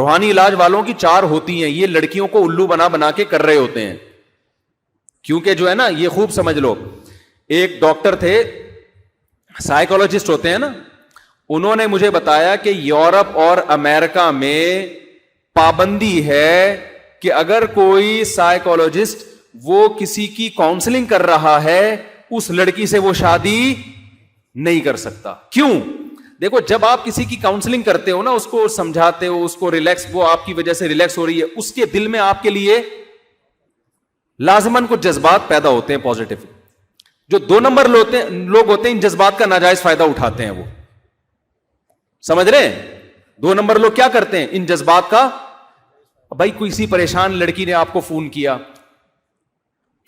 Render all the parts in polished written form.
روحانی علاج والوں کی 4 ہوتی ہیں. یہ لڑکیوں کو الو بنا بنا کے کر رہے ہوتے ہیں, کیونکہ جو ہے نا, یہ خوب سمجھ لو, ایک ڈاکٹر تھے, سائیکولوجسٹ ہوتے ہیں نا, انہوں نے مجھے بتایا کہ یورپ اور امریکہ میں پابندی ہے کہ اگر کوئی سائیکولوجسٹ وہ کسی کی کاؤنسلنگ کر رہا ہے, اس لڑکی سے وہ شادی نہیں کر سکتا. کیوں؟ دیکھو, جب آپ کسی کی کاؤنسلنگ کرتے ہو نا, اس کو سمجھاتے ہو, اس کو ریلیکس, وہ آپ کی وجہ سے ریلیکس ہو رہی ہے, اس کے دل میں آپ کے لیے لازماً کچھ جذبات پیدا ہوتے ہیں پازیٹو. جو 2 نمبر لوگ ہوتے ہیں, ان جذبات کا ناجائز فائدہ اٹھاتے ہیں. وہ سمجھ رہے ہیں؟ 2 نمبر لوگ کیا کرتے ہیں, ان جذبات کا. بھائی کسی پریشان لڑکی نے آپ کو فون کیا,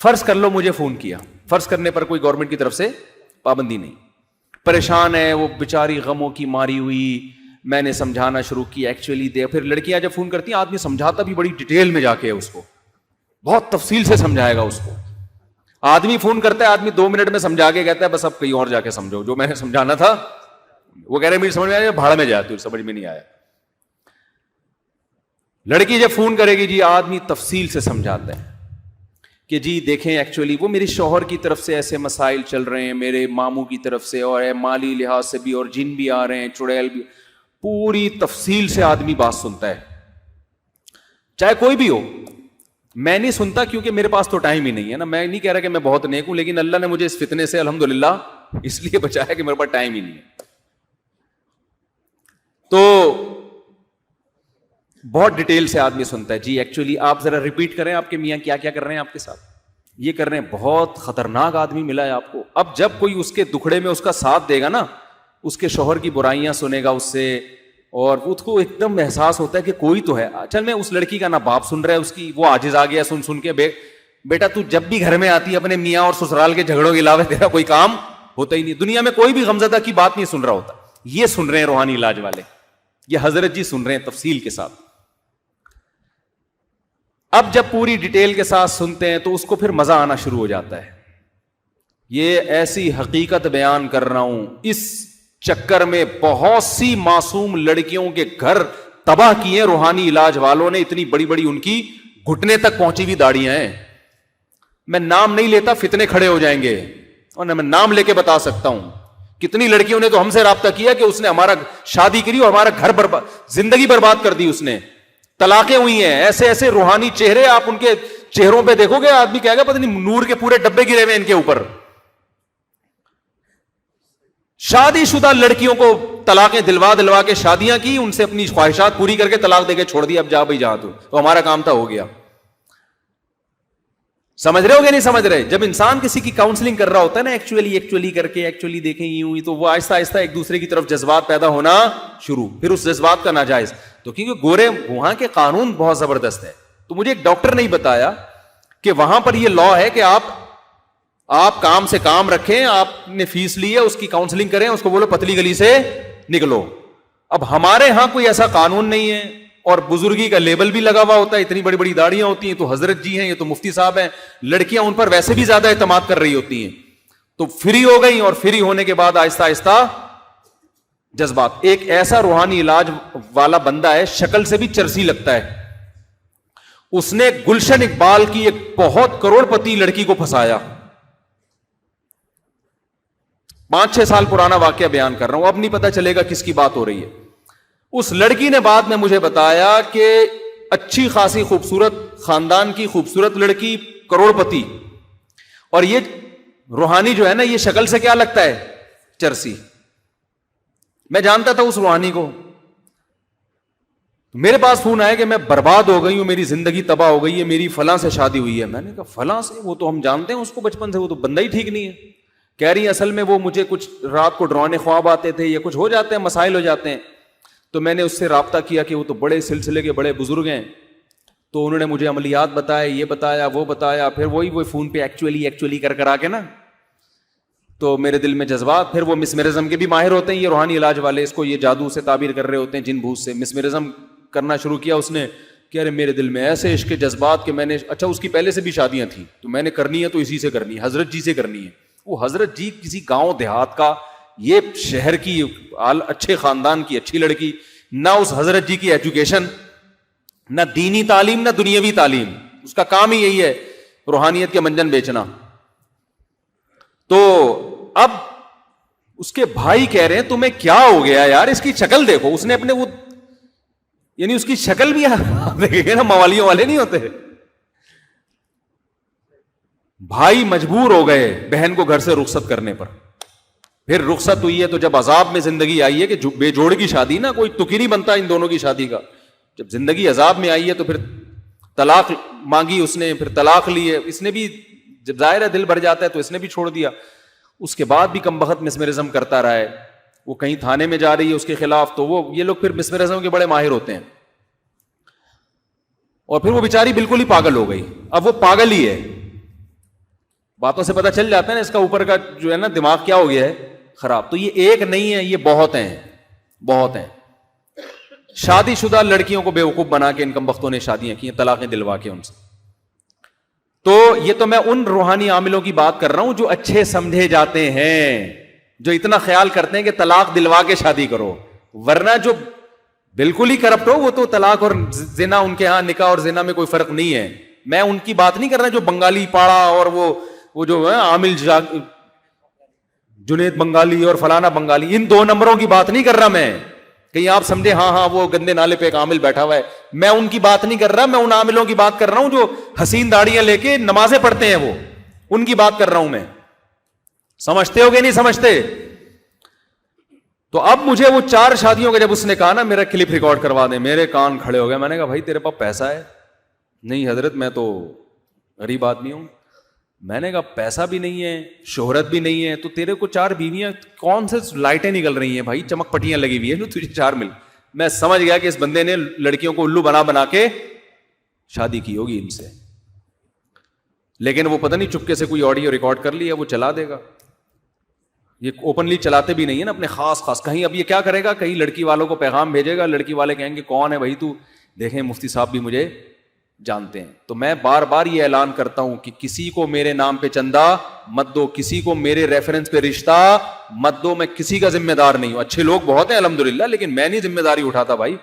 فرض کر لو مجھے فون کیا, فرض کرنے پر کوئی گورنمنٹ کی طرف سے پابندی نہیں, پریشان ہے وہ بیچاری, غموں کی ماری ہوئی, میں نے سمجھانا شروع کیا ایکچولی پھر لڑکیاں جب فون کرتی ہیں, آدمی سمجھاتا بھی بڑی ڈیٹیل میں جا کے, اس کو بہت تفصیل سے سمجھائے گا. اس کو آدمی فون کرتا ہے, آدمی 2 منٹ میں سمجھا کے کہتا ہے بس اب کہیں اور جا کے سمجھو, جو میں نے سمجھانا تھا. وہ کہہ رہے مجھے سمجھ میں آیا, بھاڑ میں جاتی, سمجھ میں نہیں آیا. لڑکی جب فون کرے گی, جی آدمی تفصیل سے سمجھاتا ہے کہ جی دیکھیں ایکچولی وہ میری شوہر کی طرف سے ایسے مسائل چل رہے ہیں, میرے ماموں کی طرف سے, اور مالی لحاظ سے بھی, اور جن بھی آ رہے ہیں, چڑیل بھی. پوری تفصیل سے آدمی بات سنتا ہے, چاہے کوئی بھی ہو. میں نہیں سنتا کیونکہ میرے پاس تو ٹائم ہی نہیں ہے نا. میں نہیں کہہ رہا کہ میں بہت نیک ہوں, لیکن اللہ نے مجھے اس فتنے سے الحمدللہ اس لیے بچایا کہ میرے پاس ٹائم ہی نہیں ہے. تو بہت ڈیٹیل سے آدمی سنتا ہے. جی ایکچولی آپ ذرا ریپیٹ کریں, آپ کے میاں کیا کیا کر رہے ہیں آپ کے ساتھ, یہ کر رہے ہیں. بہت خطرناک آدمی ملا ہے آپ کو. اب جب کوئی اس کے دکھڑے میں اس کا ساتھ دے گا نا, اس کے شوہر کی برائیاں سنے گا اس سے, اور اس کو ایک دم احساس ہوتا ہے کہ کوئی تو ہے. چل میں اس لڑکی کا نا باپ سن رہا ہے, اس کی وہ عاجز آ گیا سن سن کے. بیٹا تو جب بھی گھر میں آتی ہے اپنے میاں اور سسرال کے جھگڑوں کے علاوہ تیرا کوئی کام ہوتا ہی نہیں. دنیا میں کوئی بھی غمزدہ کی بات نہیں سن رہا ہوتا. یہ سن رہے ہیں روحانی علاج والے, یہ حضرت جی سن رہے ہیں تفصیل کے ساتھ. اب جب پوری ڈیٹیل کے ساتھ سنتے ہیں تو اس کو پھر مزہ آنا شروع ہو جاتا ہے. یہ ایسی حقیقت بیان کر رہا ہوں, اس چکر میں بہت سی معصوم لڑکیوں کے گھر تباہ کیے روحانی علاج والوں نے. اتنی بڑی بڑی ان کی گھٹنے تک پہنچی ہوئی داڑیاں ہیں. میں نام نہیں لیتا, فتنے کھڑے ہو جائیں گے, اور میں نام لے کے بتا سکتا ہوں. کتنی لڑکیوں نے تو ہم سے رابطہ کیا کہ اس نے ہمارا شادی کری اور ہمارا گھر برباد, زندگی برباد کر دی اس نے. طلاقیں ہوئی ہیں. ایسے ایسے روحانی چہرے آپ ان کے چہروں پہ دیکھو گے, آدمی کہے گا پتہ نہیں نور کے پورے ڈبے گرے ہوئے ان کے اوپر. شادی شدہ لڑکیوں کو طلاقیں دلوا کے شادیاں کی, ان سے اپنی خواہشات پوری کر کے طلاق دے کے چھوڑ دیا. اب جا بھائی جہاں تو ہمارا کام تھا, ہو گیا. سمجھ رہے ہو گیا نہیں سمجھ رہے؟ جب انسان کسی کی کاؤنسلنگ کر رہا ہوتا ہے نا, ایکچولی کر کے ایکچولی دیکھیں یوں ہی, تو وہ آہستہ آہستہ ایک دوسرے کی طرف جذبات پیدا ہونا شروع. پھر اس جذبات کا ناجائز, تو کیونکہ گورے وہاں کے قانون بہت زبردست ہے. تو مجھے ایک ڈاکٹر نے بتایا کہ وہاں پر یہ لا ہے کہ آپ کام سے کام رکھیں, آپ نے فیس لی ہے, اس کی کاؤنسلنگ کریں, اس کو بولو پتلی گلی سے نکلو. اب ہمارے ہاں کوئی ایسا قانون نہیں ہے, اور بزرگی کا لیبل بھی لگا ہوا ہوتا ہے. اتنی بڑی بڑی داڑیاں ہوتی ہیں, تو حضرت جی ہیں, یہ تو مفتی صاحب ہیں. لڑکیاں ان پر ویسے بھی زیادہ اعتماد کر رہی ہوتی ہیں, تو فری ہو گئی, اور فری ہونے کے بعد آہستہ آہستہ جذبات. ایک ایسا روحانی علاج والا بندہ ہے, شکل سے بھی چرسی لگتا ہے, اس نے گلشن اقبال کی ایک بہت کروڑ پتی لڑکی کو پھنسایا. 5-6 سال پرانا واقعہ بیان کر رہا ہوں, اب نہیں پتا چلے گا کس کی بات ہو رہی ہے. اس لڑکی نے بعد میں مجھے بتایا کہ اچھی خاصی خوبصورت خاندان کی خوبصورت لڑکی, کروڑ پتی, اور یہ روحانی جو ہے نا, یہ شکل سے کیا لگتا ہے, چرسی. میں جانتا تھا اس روحانی کو. میرے پاس فون آیا کہ میں برباد ہو گئی ہوں, میری زندگی تباہ ہو گئی ہے, میری فلاں سے شادی ہوئی ہے. میں نے کہا فلاں سے؟ وہ تو ہم جانتے ہیں اس کو بچپن سے, وہ تو بندہ ہی ٹھیک نہیں ہے. کہہ رہی اصل میں وہ مجھے کچھ رات کو ڈرانے خواب آتے تھے, یا کچھ ہو جاتے ہیں, مسائل ہو جاتے ہیں. تو میں نے اس سے رابطہ کیا کہ وہ تو بڑے سلسلے کے بڑے بزرگ ہیں, تو انہوں نے مجھے عملیات بتائے, یہ بتایا وہ بتایا. پھر وہی فون پہ ایکچولی کر آ کے نا, تو میرے دل میں جذبات. پھر وہ مسمرزم کے بھی ماہر ہوتے ہیں یہ روحانی علاج والے, اس کو یہ جادو سے تعبیر کر رہے ہوتے ہیں, جن بھوت سے. مسمرزم کرنا شروع کیا اس نے, کہ ارے میرے دل میں ایسے عشق جذبات کہ میں نے, اچھا اس کی پہلے سے بھی شادیاں تھیں, تو میں نے کرنی ہے تو اسی سے کرنی ہے, حضرت جی سے کرنی ہے. وہ حضرت جی کسی گاؤں دیہات کا, یہ شہر کی اچھے خاندان کی اچھی لڑکی, نہ اس حضرت جی کی ایجوکیشن, نہ دینی تعلیم نہ دنیاوی تعلیم, اس کا کام ہی یہی ہے روحانیت کے منجن بیچنا. تو اب اس کے بھائی کہہ رہے ہیں تمہیں کیا ہو گیا یار, اس کی شکل دیکھو. اس نے اپنے وہ یعنی اس کی شکل بھی دیکھیں نا, موالیوں والے نہیں ہوتے. بھائی مجبور ہو گئے بہن کو گھر سے رخصت کرنے پر. پھر رخصت ہوئی ہے تو جب عذاب میں زندگی آئی ہے کہ بے جوڑ کی شادی نا, کوئی تک ہی نہیں بنتا ان دونوں کی شادی کا. جب زندگی عذاب میں آئی ہے تو پھر طلاق مانگی اس نے, پھر طلاق لی ہے اس نے بھی. جب ظاہر ہے دل بھر جاتا ہے تو اس نے بھی چھوڑ دیا. اس کے بعد بھی کم بخت مسمرزم کرتا رہا ہے. وہ کہیں تھانے میں جا رہی ہے اس کے خلاف تو وہ یہ لوگ پھر مسمرزم کے بڑے ماہر ہوتے ہیں. اور پھر وہ بیچاری بالکل ہی پاگل ہو گئی. اب وہ پاگل ہی ہے, باتوں سے پتہ چل جاتا ہے نا اس کا اوپر کا جو ہے نا دماغ کیا ہو گیا ہے خراب. تو یہ ایک نہیں ہے, یہ بہت ہیں, بہت ہیں. شادی شدہ لڑکیوں کو بیوقوف بنا کے ان کم بختوں نے شادیاں کی ہیں, طلاقیں دلوا کے ان سے. تو یہ تو میں ان روحانی عاملوں کی بات کر رہا ہوں جو اچھے سمجھے جاتے ہیں, جو اتنا خیال کرتے ہیں کہ طلاق دلوا کے شادی کرو. ورنہ جو بالکل ہی کرپٹ ہو وہ تو طلاق اور زنا, ان کے ہاں نکاح اور زنا میں کوئی فرق نہیں ہے. میں ان کی بات نہیں کر رہا جو بنگالی پاڑا اور وہ جو ہے عامل جنید بنگالی اور فلانا بنگالی, ان 2 نمبروں کی بات نہیں کر رہا میں. کہیں آپ سمجھے ہاں وہ گندے نالے پہ ایک عامل بیٹھا ہوا ہے, میں ان کی بات نہیں کر رہا. میں ان عاملوں کی بات کر رہا ہوں جو حسین داڑیاں لے کے نمازیں پڑھتے ہیں, وہ ان کی بات کر رہا ہوں میں. سمجھتے ہو گے نہیں سمجھتے؟ تو اب مجھے وہ 4 شادیوں کا جب اس نے کہا نا میرا کلپ ریکارڈ کروا دیں, میرے کان کھڑے ہو گئے. میں نے کہا بھائی تیرے پاس پیسہ ہے؟ نہیں حضرت میں تو غریب آدمی ہوں. میں نے کہا پیسہ بھی نہیں ہے, شہرت بھی نہیں ہے, تو تیرے کو 4 بیویاں کون سے لائٹیں نکل رہی ہیں بھائی, چمک پٹیاں لگی ہوئی ہیں, تجھے 4 مل. میں سمجھ گیا کہ اس بندے نے لڑکیوں کو الو بنا بنا کے شادی کی ہوگی ان سے. لیکن وہ پتہ نہیں چپکے سے کوئی آڈیو ریکارڈ کر لیا, وہ چلا دے گا. یہ اوپنلی چلاتے بھی نہیں ہے نا اپنے خاص. کہیں اب یہ کیا کرے گا, کہیں لڑکی والوں کو پیغام بھیجے گا, لڑکی والے کہیں گے کون ہے بھائی تو, دیکھیں مفتی صاحب بھی مجھے جانتے ہیں. تو میں بار بار یہ اعلان کرتا ہوں کہ کسی کو میرے نام پہ چندہ مت دو, کسی کو میرے ریفرنس پہ رشتہ مت دو. میں کسی کا ذمہ دار نہیں ہوں. اچھے لوگ بہت ہیں الحمدللہ, لیکن میں نہیں ذمہ داری اٹھاتا بھائی.